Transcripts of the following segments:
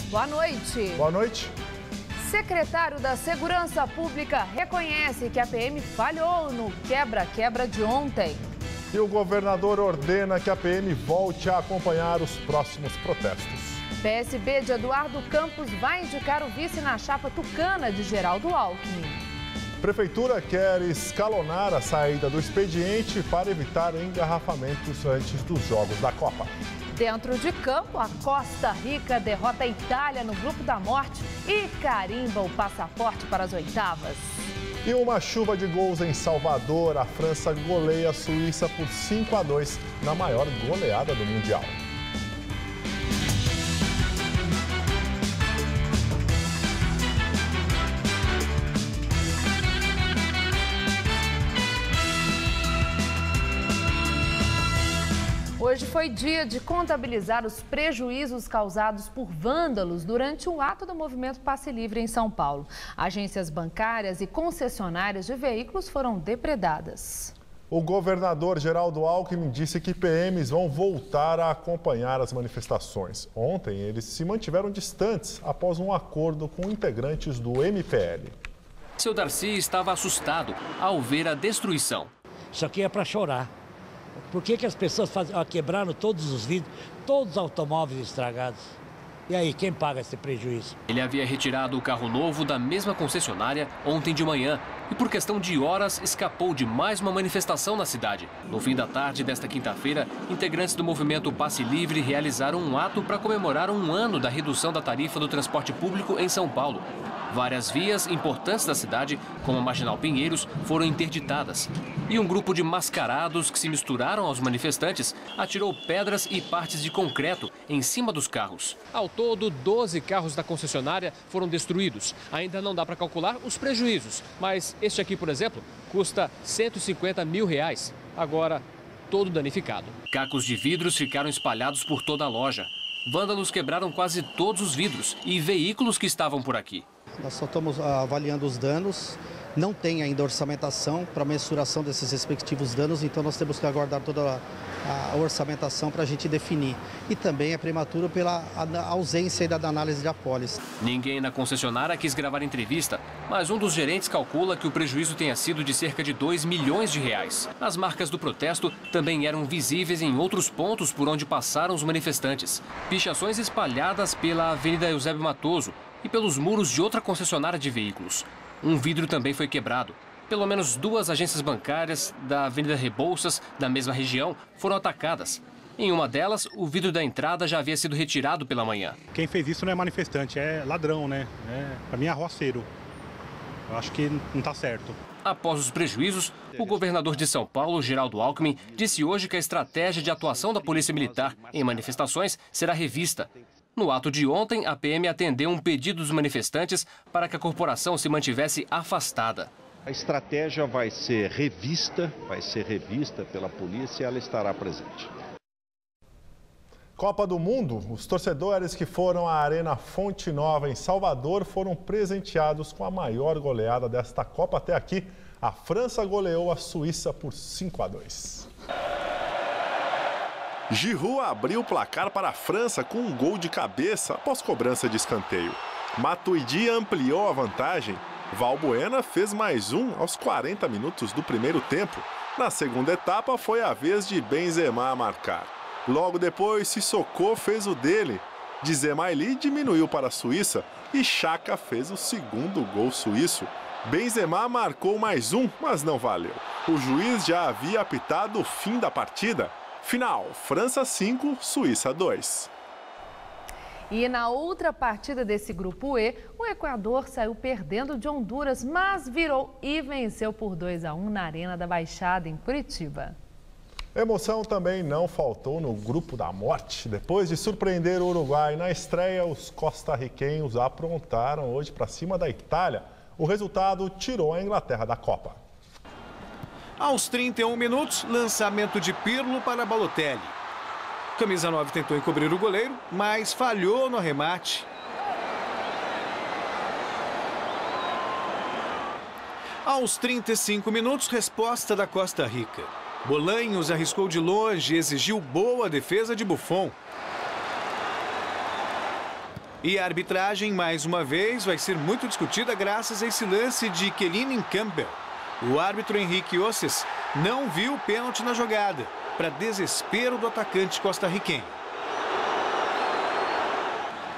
Boa noite. Boa noite. Secretário da Segurança Pública reconhece que a PM falhou no quebra-quebra de ontem. E o governador ordena que a PM volte a acompanhar os próximos protestos. PSB de Eduardo Campos vai indicar o vice na chapa tucana de Geraldo Alckmin. Prefeitura quer escalonar a saída do expediente para evitar engarrafamentos antes dos Jogos da Copa. Dentro de campo, a Costa Rica derrota a Itália no Grupo da Morte e carimba o passaporte para as oitavas. E uma chuva de gols em Salvador, a França goleia a Suíça por 5-2 na maior goleada do Mundial. Hoje foi dia de contabilizar os prejuízos causados por vândalos durante o ato do movimento Passe Livre em São Paulo. Agências bancárias e concessionárias de veículos foram depredadas. O governador Geraldo Alckmin disse que PMs vão voltar a acompanhar as manifestações. Ontem, eles se mantiveram distantes após um acordo com integrantes do MPL. Seu Darcy estava assustado ao ver a destruição. Isso aqui é para chorar. Por que as pessoas quebraram todos os vidros, todos os automóveis estragados? E aí, quem paga esse prejuízo? Ele havia retirado o carro novo da mesma concessionária ontem de manhã e, por questão de horas, escapou de mais uma manifestação na cidade. No fim da tarde desta quinta-feira, integrantes do movimento Passe Livre realizaram um ato para comemorar um ano da redução da tarifa do transporte público em São Paulo. Várias vias importantes da cidade, como a Marginal Pinheiros, foram interditadas. E um grupo de mascarados que se misturaram aos manifestantes atirou pedras e partes de concreto em cima dos carros. Ao todo, 12 carros da concessionária foram destruídos. Ainda não dá para calcular os prejuízos, mas este aqui, por exemplo, custa R$150 mil. Agora, todo danificado. Cacos de vidros ficaram espalhados por toda a loja. Vândalos quebraram quase todos os vidros e veículos que estavam por aqui. Nós só estamos avaliando os danos, não tem ainda orçamentação para mensuração desses respectivos danos, então nós temos que aguardar toda a orçamentação para a gente definir. E também é prematuro pela ausência da análise de apólice. Ninguém na concessionária quis gravar entrevista, mas um dos gerentes calcula que o prejuízo tenha sido de cerca de R$2 milhões. As marcas do protesto também eram visíveis em outros pontos por onde passaram os manifestantes. Pichações espalhadas pela Avenida Eusébio Matoso e pelos muros de outra concessionária de veículos. Um vidro também foi quebrado. Pelo menos 2 agências bancárias da Avenida Rebouças, da mesma região, foram atacadas. Em uma delas, o vidro da entrada já havia sido retirado pela manhã. Quem fez isso não é manifestante, é ladrão, né? Para mim é arruaceiro. Eu acho que não está certo. Após os prejuízos, o governador de São Paulo, Geraldo Alckmin, disse hoje que a estratégia de atuação da Polícia Militar em manifestações será revista. No ato de ontem, a PM atendeu um pedido dos manifestantes para que a corporação se mantivesse afastada. A estratégia vai ser revista pela polícia e ela estará presente. Copa do Mundo, os torcedores que foram à Arena Fonte Nova, em Salvador, foram presenteados com a maior goleada desta Copa até aqui. A França goleou a Suíça por 5-2. Giroud abriu o placar para a França com um gol de cabeça após cobrança de escanteio. Matuidi ampliou a vantagem. Valbuena fez mais um aos 40 minutos do primeiro tempo. Na segunda etapa, foi a vez de Benzema marcar. Logo depois, Sissoko fez o dele. Dzemaili diminuiu para a Suíça e Xhaka fez o segundo gol suíço. Benzema marcou mais um, mas não valeu. O juiz já havia apitado o fim da partida. Final, França 5, Suíça 2. E na outra partida desse grupo E, o Equador saiu perdendo de Honduras, mas virou e venceu por 2-1 na Arena da Baixada, em Curitiba. Emoção também não faltou no Grupo da Morte. Depois de surpreender o Uruguai na estreia, os costarriquenhos aprontaram hoje para cima da Itália. O resultado tirou a Inglaterra da Copa. Aos 31 minutos, lançamento de Pirlo para Balotelli. Camisa 9 tentou encobrir o goleiro, mas falhou no arremate. Aos 35 minutos, resposta da Costa Rica. Bolanhos arriscou de longe e exigiu boa defesa de Buffon. E a arbitragem, mais uma vez, vai ser muito discutida graças a esse lance de Kellyn Campbell. O árbitro Henrique Osses não viu o pênalti na jogada, para desespero do atacante costarriquenho.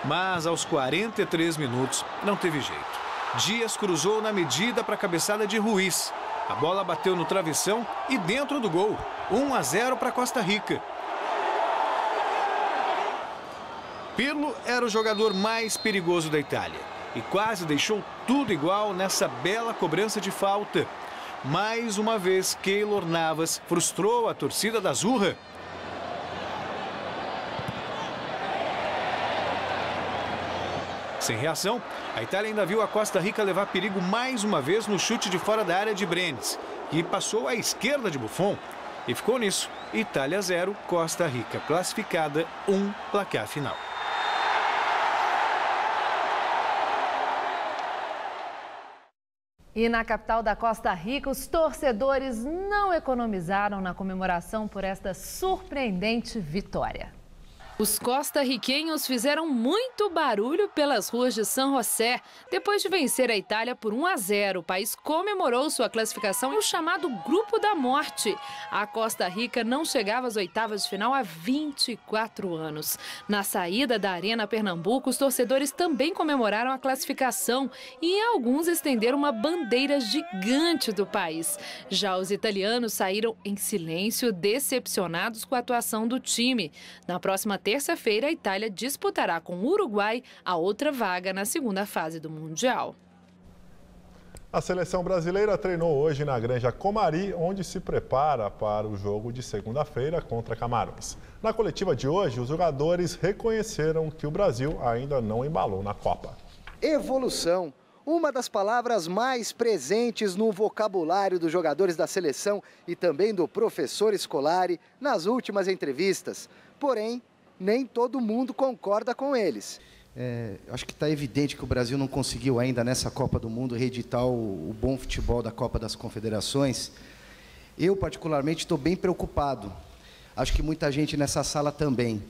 Mas aos 43 minutos não teve jeito. Dias cruzou na medida para a cabeçada de Ruiz. A bola bateu no travessão e dentro do gol. 1-0 para Costa Rica. Pirlo era o jogador mais perigoso da Itália e quase deixou tudo igual nessa bela cobrança de falta. Mais uma vez, Keylor Navas frustrou a torcida da Azurra. Sem reação, a Itália ainda viu a Costa Rica levar perigo mais uma vez no chute de fora da área de Brenes, que passou à esquerda de Buffon. E ficou nisso. Itália 0, Costa Rica classificada 1, placar final. E na capital da Costa Rica, os torcedores não economizaram na comemoração por esta surpreendente vitória. Os costarriquenhos fizeram muito barulho pelas ruas de San José. Depois de vencer a Itália por 1-0, o país comemorou sua classificação em o chamado Grupo da Morte. A Costa Rica não chegava às oitavas de final há 24 anos. Na saída da Arena Pernambuco, os torcedores também comemoraram a classificação e alguns estenderam uma bandeira gigante do país. Já os italianos saíram em silêncio, decepcionados com a atuação do time. Na próxima terça-feira, a Itália disputará com o Uruguai a outra vaga na segunda fase do Mundial. A seleção brasileira treinou hoje na Granja Comari, onde se prepara para o jogo de segunda-feira contra Camarões. Na coletiva de hoje, os jogadores reconheceram que o Brasil ainda não embalou na Copa. Evolução, uma das palavras mais presentes no vocabulário dos jogadores da seleção e também do professor Scolari nas últimas entrevistas. Porém, nem todo mundo concorda com eles. Acho que está evidente que o Brasil não conseguiu ainda nessa Copa do Mundo reeditar o bom futebol da Copa das Confederações. Eu, particularmente, estou bem preocupado. Acho que muita gente nessa sala também.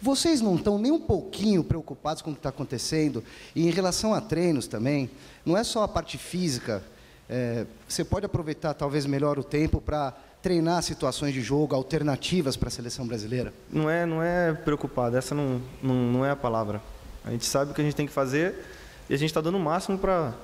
Vocês não estão nem um pouquinho preocupados com o que está acontecendo? E em relação a treinos também, não é só a parte física. Você pode aproveitar talvez melhor o tempo para treinar situações de jogo, alternativas para a seleção brasileira? Não é preocupado, essa não é a palavra. A gente sabe o que a gente tem que fazer e a gente está dando o máximo para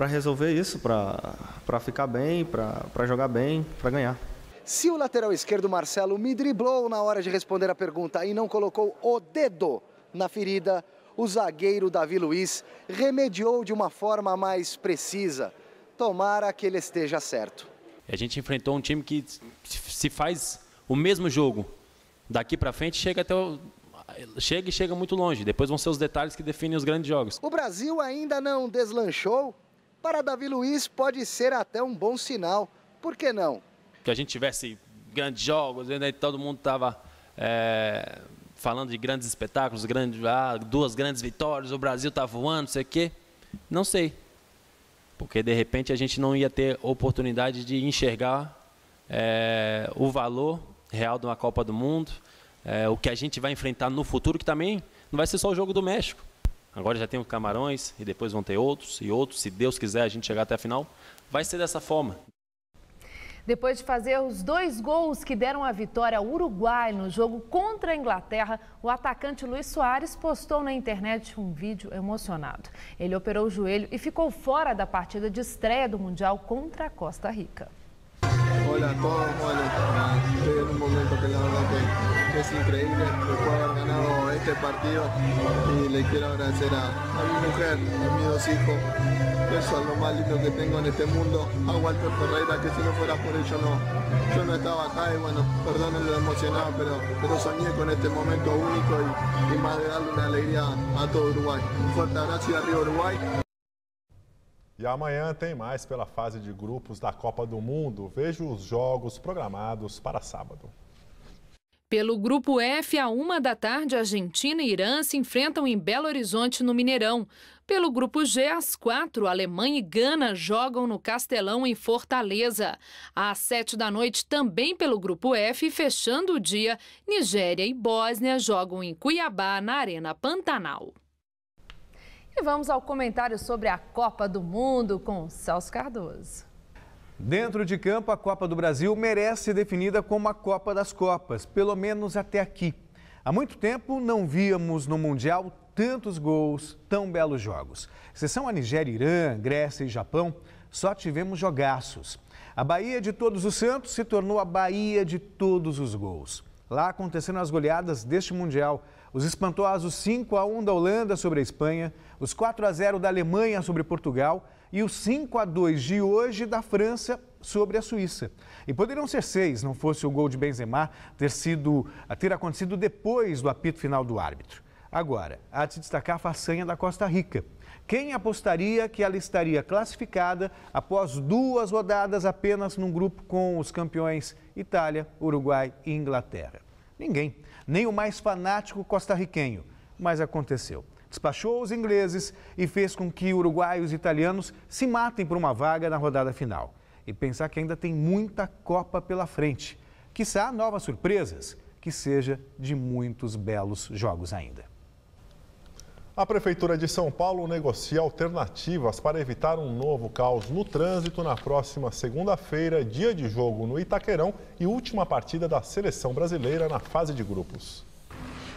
resolver isso, para ficar bem, para jogar bem, para ganhar. Se o lateral esquerdo Marcelo me driblou na hora de responder a pergunta e não colocou o dedo na ferida, o zagueiro Davi Luiz remediou de uma forma mais precisa. Tomara que ele esteja certo. A gente enfrentou um time que, se faz o mesmo jogo daqui para frente, chega muito longe. Depois vão ser os detalhes que definem os grandes jogos. O Brasil ainda não deslanchou? Para Davi Luiz pode ser até um bom sinal. Por que não? Que a gente tivesse grandes jogos, todo mundo estava falando de grandes espetáculos, duas grandes vitórias, o Brasil está voando, não sei o quê. Não sei. Porque, de repente, a gente não ia ter oportunidade de enxergar o valor real de uma Copa do Mundo, o que a gente vai enfrentar no futuro, que também não vai ser só o jogo do México. Agora já tem os Camarões e depois vão ter outros e outros. Se Deus quiser a gente chegar até a final, vai ser dessa forma. Depois de fazer os 2 gols que deram a vitória ao Uruguai no jogo contra a Inglaterra, o atacante Luis Soares postou na internet um vídeo emocionado. Ele operou o joelho e ficou fora da partida de estreia do Mundial contra a Costa Rica. Hola a todos, bueno, estoy en un momento que la verdad que es increíble después de haber ganado este partido y le quiero agradecer a mi mujer, a mis 2 hijos, eso es lo más lindo que tengo en este mundo, a Walter Ferreira, que si no fuera por ello yo no estaba acá y bueno, perdonen lo emocionado, pero soñé con este momento único y más de darle una alegría a todo Uruguay. Un fuerte abrazo y arriba Uruguay. E amanhã tem mais pela fase de grupos da Copa do Mundo. Veja os jogos programados para sábado. Pelo grupo F, à 13h, Argentina e Irã se enfrentam em Belo Horizonte, no Mineirão. Pelo grupo G, às 4h, Alemanha e Gana jogam no Castelão, em Fortaleza. Às 7h, também pelo grupo F, fechando o dia, Nigéria e Bósnia jogam em Cuiabá, na Arena Pantanal. E vamos ao comentário sobre a Copa do Mundo com Celso Cardoso. Dentro de campo, a Copa do Brasil merece ser definida como a Copa das Copas, pelo menos até aqui. Há muito tempo não víamos no Mundial tantos gols, tão belos jogos. Exceção a Nigéria, Irã, Grécia e Japão, só tivemos jogaços. A Bahia de Todos os Santos se tornou a Bahia de todos os gols. Lá aconteceram as goleadas deste Mundial. Os espantosos 5-1 da Holanda sobre a Espanha, os 4-0 da Alemanha sobre Portugal e os 5-2 de hoje da França sobre a Suíça. E poderiam ser 6, não fosse o gol de Benzema ter acontecido depois do apito final do árbitro. Agora, há de se destacar a façanha da Costa Rica. Quem apostaria que ela estaria classificada após 2 rodadas apenas num grupo com os campeões Itália, Uruguai e Inglaterra? Ninguém, nem o mais fanático costarriquenho, mas aconteceu. Despachou os ingleses e fez com que uruguaios e italianos se matem por uma vaga na rodada final. E pensar que ainda tem muita Copa pela frente. Quiçá novas surpresas, que seja de muitos belos jogos ainda. A Prefeitura de São Paulo negocia alternativas para evitar um novo caos no trânsito na próxima segunda-feira, dia de jogo no Itaquerão e última partida da Seleção Brasileira na fase de grupos.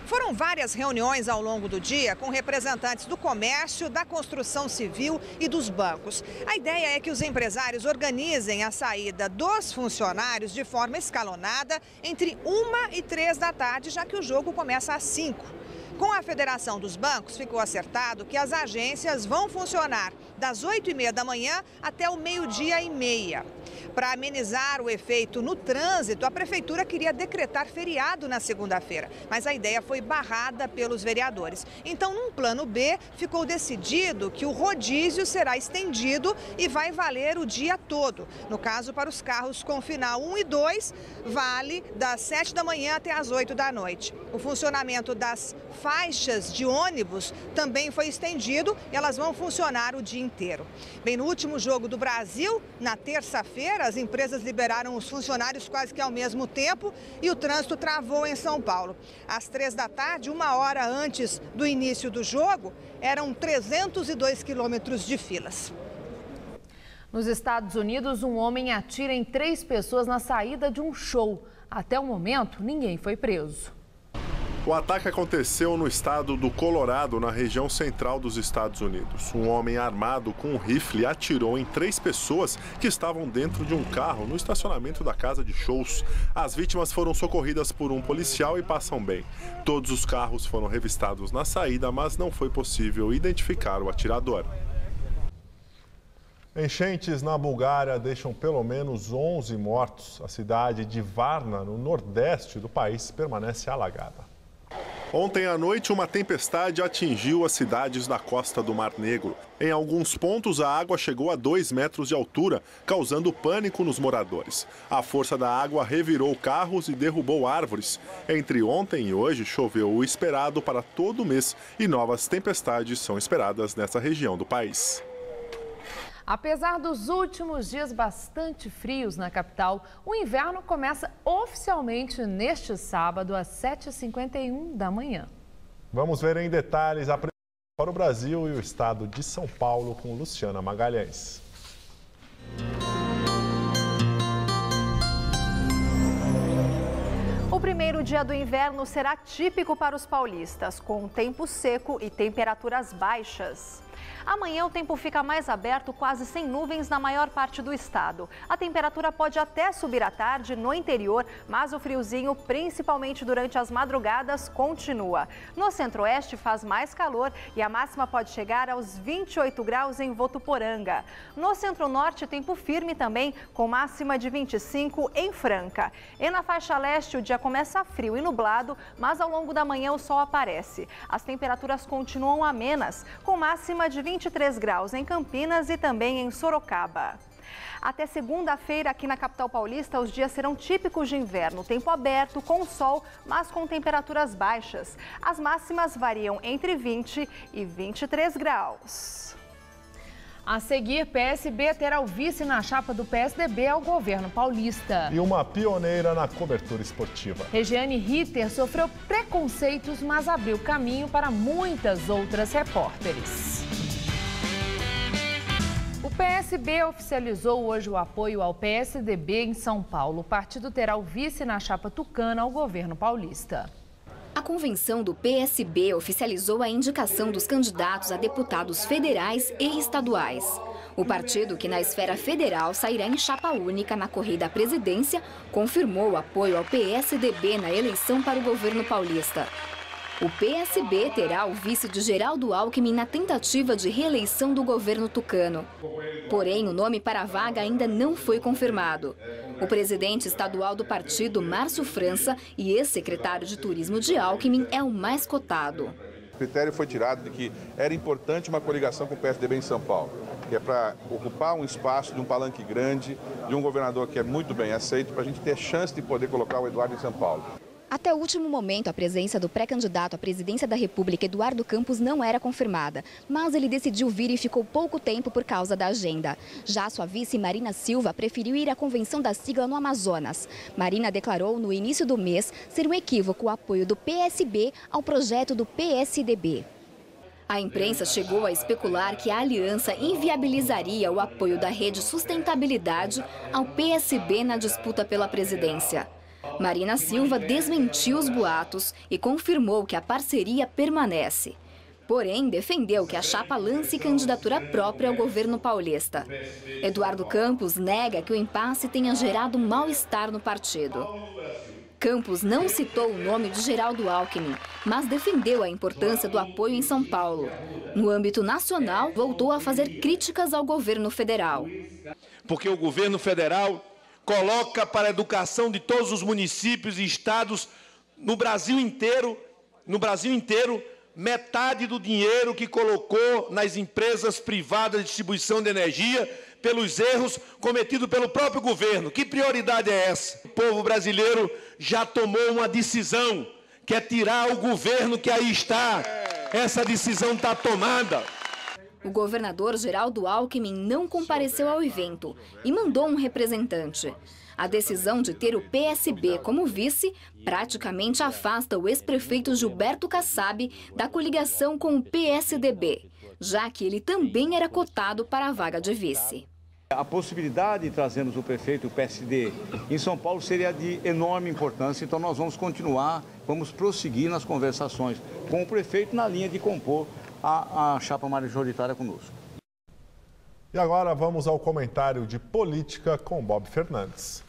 Foram várias reuniões ao longo do dia com representantes do comércio, da construção civil e dos bancos. A ideia é que os empresários organizem a saída dos funcionários de forma escalonada entre 1 e 3 da tarde, já que o jogo começa às 5. Com a Federação dos Bancos, ficou acertado que as agências vão funcionar das 8h30 da manhã até o 12h30. Para amenizar o efeito no trânsito, a Prefeitura queria decretar feriado na segunda-feira, mas a ideia foi barrada pelos vereadores. Então, num plano B, ficou decidido que o rodízio será estendido e vai valer o dia todo. No caso, para os carros com final 1 e 2, vale das 7 da manhã até as 8 da noite. O funcionamento das faixas de ônibus também foi estendido e elas vão funcionar o dia inteiro. Bem, no último jogo do Brasil, na terça-feira, as empresas liberaram os funcionários quase que ao mesmo tempo e o trânsito travou em São Paulo. Às 3 da tarde, 1 hora antes do início do jogo, eram 302 quilômetros de filas. Nos Estados Unidos, um homem atira em 3 pessoas na saída de um show. Até o momento, ninguém foi preso. O ataque aconteceu no estado do Colorado, na região central dos Estados Unidos. Um homem armado com um rifle atirou em 3 pessoas que estavam dentro de um carro no estacionamento da casa de shows. As vítimas foram socorridas por um policial e passam bem. Todos os carros foram revistados na saída, mas não foi possível identificar o atirador. Enchentes na Bulgária deixam pelo menos 11 mortos. A cidade de Varna, no nordeste do país, permanece alagada. Ontem à noite, uma tempestade atingiu as cidades da costa do Mar Negro. Em alguns pontos, a água chegou a 2 metros de altura, causando pânico nos moradores. A força da água revirou carros e derrubou árvores. Entre ontem e hoje, choveu o esperado para todo o mês e novas tempestades são esperadas nessa região do país. Apesar dos últimos dias bastante frios na capital, o inverno começa oficialmente neste sábado, às 7h51 da manhã. Vamos ver em detalhes a previsão para o Brasil e o estado de São Paulo com Luciana Magalhães. O primeiro dia do inverno será típico para os paulistas, com tempo seco e temperaturas baixas. Amanhã o tempo fica mais aberto, quase sem nuvens na maior parte do estado. A temperatura pode até subir à tarde no interior, mas o friozinho, principalmente durante as madrugadas, continua. No centro-oeste faz mais calor e a máxima pode chegar aos 28 graus em Votuporanga. No centro-norte, tempo firme também, com máxima de 25 em Franca. E na faixa leste, o dia começa frio e nublado, mas ao longo da manhã o sol aparece. As temperaturas continuam amenas, com máxima de 23 graus em Campinas e também em Sorocaba. Até segunda-feira, aqui na capital paulista, os dias serão típicos de inverno. Tempo aberto, com sol, mas com temperaturas baixas. As máximas variam entre 20 e 23 graus. A seguir, PSB terá o vice na chapa do PSDB ao governo paulista. E uma pioneira na cobertura esportiva. Regiane Ritter sofreu preconceitos, mas abriu caminho para muitas outras repórteres. PSB oficializou hoje o apoio ao PSDB em São Paulo. O partido terá o vice na chapa tucana ao governo paulista. A convenção do PSB oficializou a indicação dos candidatos a deputados federais e estaduais. O partido, que na esfera federal sairá em chapa única na corrida à presidência, confirmou o apoio ao PSDB na eleição para o governo paulista. O PSB terá o vice de Geraldo Alckmin na tentativa de reeleição do governo tucano. Porém, o nome para a vaga ainda não foi confirmado. O presidente estadual do partido, Márcio França, e ex-secretário de Turismo de Alckmin, é o mais cotado. O critério foi tirado de que era importante uma coligação com o PSDB em São Paulo, que é para ocupar um espaço de um palanque grande, de um governador que é muito bem aceito, para a gente ter chance de poder colocar o Eduardo em São Paulo. Até o último momento, a presença do pré-candidato à presidência da República, Eduardo Campos, não era confirmada. Mas ele decidiu vir e ficou pouco tempo por causa da agenda. Já sua vice, Marina Silva, preferiu ir à convenção da sigla no Amazonas. Marina declarou no início do mês ser um equívoco o apoio do PSB ao projeto do PSDB. A imprensa chegou a especular que a aliança inviabilizaria o apoio da Rede Sustentabilidade ao PSB na disputa pela presidência. Marina Silva desmentiu os boatos e confirmou que a parceria permanece. Porém, defendeu que a chapa lance candidatura própria ao governo paulista. Eduardo Campos nega que o impasse tenha gerado mal-estar no partido. Campos não citou o nome de Geraldo Alckmin, mas defendeu a importância do apoio em São Paulo. No âmbito nacional, voltou a fazer críticas ao governo federal. Porque o governo federal coloca para a educação de todos os municípios e estados no Brasil inteiro, metade do dinheiro que colocou nas empresas privadas de distribuição de energia pelos erros cometidos pelo próprio governo. Que prioridade é essa? O povo brasileiro já tomou uma decisão, que é tirar o governo que aí está. Essa decisão está tomada. O governador Geraldo Alckmin não compareceu ao evento e mandou um representante. A decisão de ter o PSB como vice praticamente afasta o ex-prefeito Gilberto Kassab da coligação com o PSDB, já que ele também era cotado para a vaga de vice. A possibilidade de trazermos o prefeito, o PSD, em São Paulo seria de enorme importância, então nós vamos prosseguir nas conversações com o prefeito na linha de compor a chapa majoritária conosco. E agora vamos ao comentário de política com Bob Fernandes.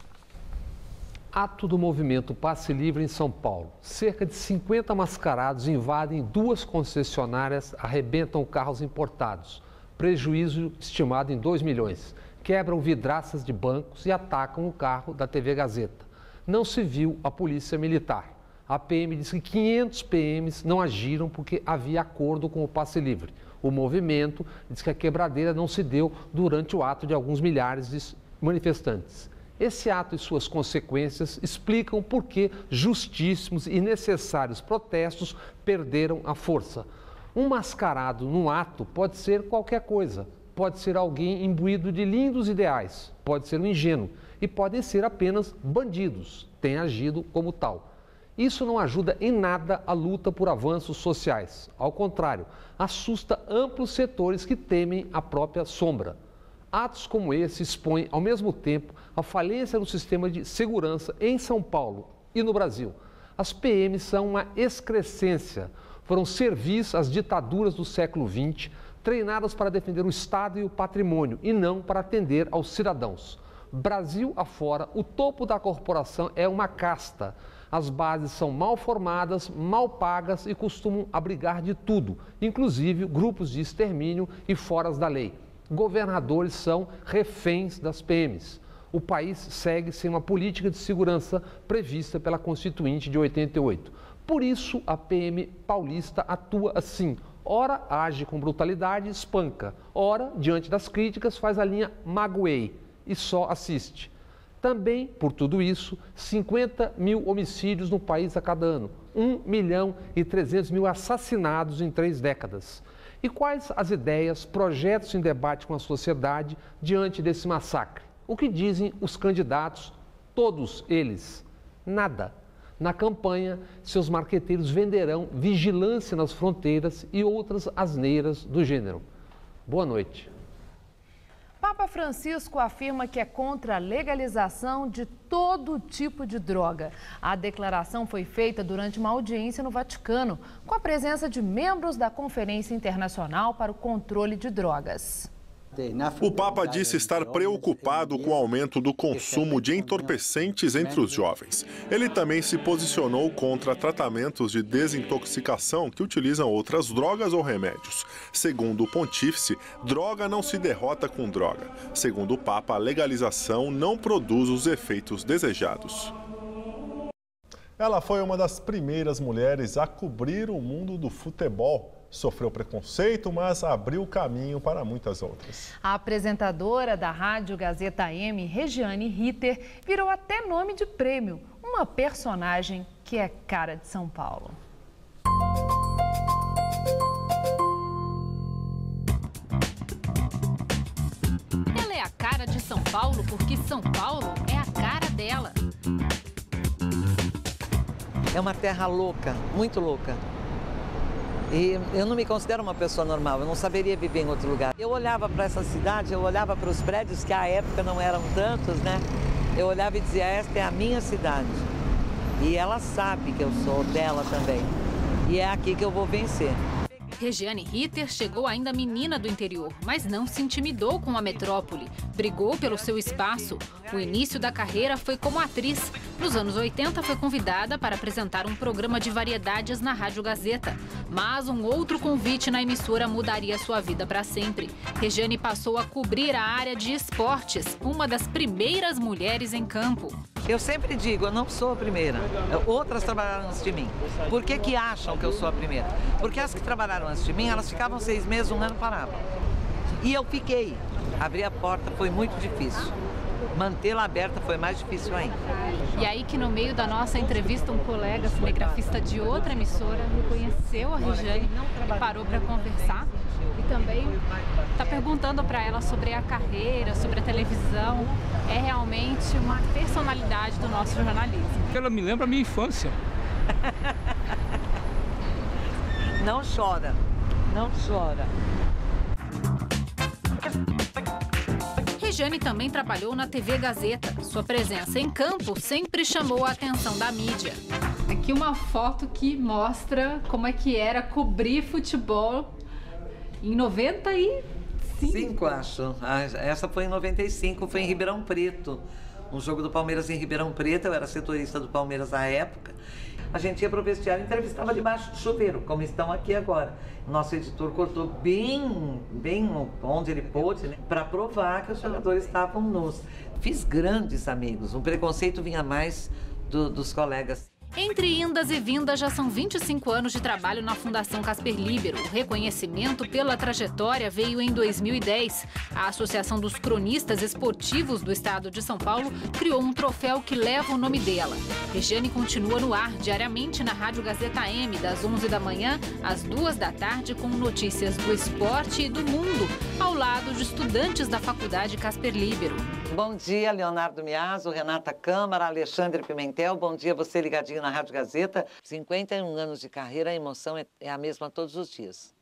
Ato do movimento Passe Livre em São Paulo. Cerca de 50 mascarados invadem 2 concessionárias, arrebentam carros importados. Prejuízo estimado em 2 milhões. Quebram vidraças de bancos e atacam o carro da TV Gazeta. Não se viu a polícia militar. A PM diz que 500 PMs não agiram porque havia acordo com o Passe Livre. O movimento diz que a quebradeira não se deu durante o ato de alguns milhares de manifestantes. Esse ato e suas consequências explicam por que justíssimos e necessários protestos perderam a força. Um mascarado num ato pode ser qualquer coisa. Pode ser alguém imbuído de lindos ideais, pode ser um ingênuo e podem ser apenas bandidos, têm agido como tal. Isso não ajuda em nada a luta por avanços sociais. Ao contrário, assusta amplos setores que temem a própria sombra. Atos como esse expõem, ao mesmo tempo, a falência do sistema de segurança em São Paulo e no Brasil. As PMs são uma excrescência. Foram servis às ditaduras do século XX, treinadas para defender o Estado e o patrimônio, e não para atender aos cidadãos. Brasil afora, o topo da corporação é uma casta. As bases são mal formadas, mal pagas e costumam abrigar de tudo, inclusive grupos de extermínio e foras da lei. Governadores são reféns das PMs. O país segue sem uma política de segurança prevista pela Constituinte de 88. Por isso, a PM paulista atua assim. Ora age com brutalidade e espanca, ora, diante das críticas, faz a linha magoei e só assiste. Também, por tudo isso, 50 mil homicídios no país a cada ano, 1.300.000 assassinados em 3 décadas. E quais as ideias, projetos em debate com a sociedade diante desse massacre? O que dizem os candidatos, todos eles? Nada. Na campanha, seus marqueteiros venderão vigilância nas fronteiras e outras asneiras do gênero. Boa noite. Papa Francisco afirma que é contra a legalização de todo tipo de droga. A declaração foi feita durante uma audiência no Vaticano, com a presença de membros da Conferência Internacional para o Controle de Drogas. O Papa disse estar preocupado com o aumento do consumo de entorpecentes entre os jovens. Ele também se posicionou contra tratamentos de desintoxicação que utilizam outras drogas ou remédios. Segundo o pontífice, droga não se derrota com droga. Segundo o Papa, a legalização não produz os efeitos desejados. Ela foi uma das primeiras mulheres a cobrir o mundo do futebol. Sofreu preconceito, mas abriu caminho para muitas outras. A apresentadora da Rádio Gazeta AM, Regiane Ritter, virou até nome de prêmio, uma personagem que é cara de São Paulo. Ela é a cara de São Paulo porque São Paulo é a cara dela. É uma terra louca, muito louca. E eu não me considero uma pessoa normal, eu não saberia viver em outro lugar. Eu olhava para essa cidade, eu olhava para os prédios, que à época não eram tantos, né? Eu olhava e dizia, esta é a minha cidade. E ela sabe que eu sou dela também. E é aqui que eu vou vencer. Regiane Ritter chegou ainda menina do interior, mas não se intimidou com a metrópole. Brigou pelo seu espaço. O início da carreira foi como atriz. Nos anos 80 foi convidada para apresentar um programa de variedades na Rádio Gazeta. Mas um outro convite na emissora mudaria sua vida para sempre. Regiane passou a cobrir a área de esportes, uma das primeiras mulheres em campo. Eu sempre digo, eu não sou a primeira. Outras trabalharam antes de mim. Por que acham que eu sou a primeira? Porque as que trabalharam antes de mim, elas ficavam 6 meses, 1 ano, paravam. E eu fiquei. Abrir a porta foi muito difícil. Mantê-la aberta foi mais difícil ainda. E aí que no meio da nossa entrevista, um colega cinegrafista de outra emissora reconheceu a Regiane e parou para conversar. E também está perguntando para ela sobre a carreira, sobre a televisão. É realmente uma personalidade do nosso jornalismo. Ela me lembra a minha infância. Não chora, não chora. Regiane também trabalhou na TV Gazeta. Sua presença em campo sempre chamou a atenção da mídia. Aqui uma foto que mostra como é que era cobrir futebol em 95, acho. Essa foi em 95, foi em Ribeirão Preto. Um jogo do Palmeiras em Ribeirão Preto, eu era setorista do Palmeiras à época. A gente ia para o vestiário e entrevistava debaixo do chuveiro, como estão aqui agora. Nosso editor cortou bem onde ele pôde, né, para provar que os jogadores estavam nus. Fiz grandes amigos, o preconceito vinha mais dos colegas. Entre indas e vindas, já são 25 anos de trabalho na Fundação Casper Libero. O reconhecimento pela trajetória veio em 2010. A Associação dos Cronistas Esportivos do Estado de São Paulo criou um troféu que leva o nome dela. Regiane continua no ar diariamente na Rádio Gazeta AM, das 11 da manhã às 2 da tarde, com notícias do esporte e do mundo, ao lado de estudantes da Faculdade Casper Libero. Bom dia, Leonardo Miazzo, Renata Câmara, Alexandre Pimentel. Bom dia, você ligadinho na Rádio Gazeta. 51 anos de carreira, a emoção é a mesma todos os dias.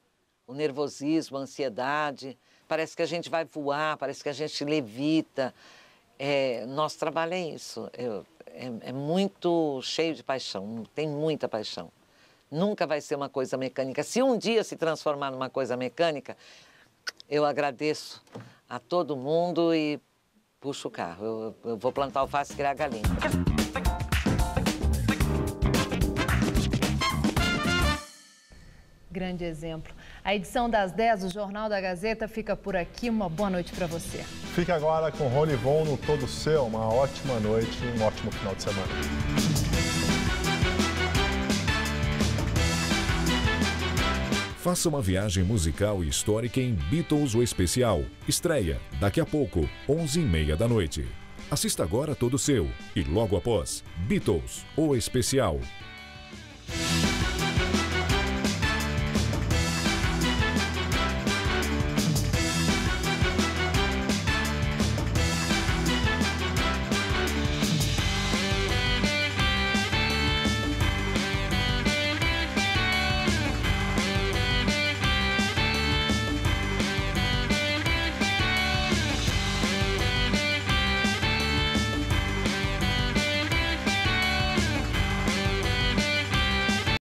O nervosismo, a ansiedade, parece que a gente vai voar, parece que a gente levita. Nosso trabalho é isso, é muito cheio de paixão, tem muita paixão. Nunca vai ser uma coisa mecânica. Se um dia se transformar numa coisa mecânica, eu agradeço a todo mundo e puxo o carro. Eu vou plantar alface e criar galinha. Grande exemplo. A edição das 10 do Jornal da Gazeta fica por aqui. Uma boa noite para você. Fique agora com Rony Von no Todo Seu. Uma ótima noite e um ótimo final de semana. Faça uma viagem musical e histórica em Beatles o Especial. Estreia daqui a pouco, 11h30 da noite. Assista agora Todo Seu e logo após, Beatles o Especial.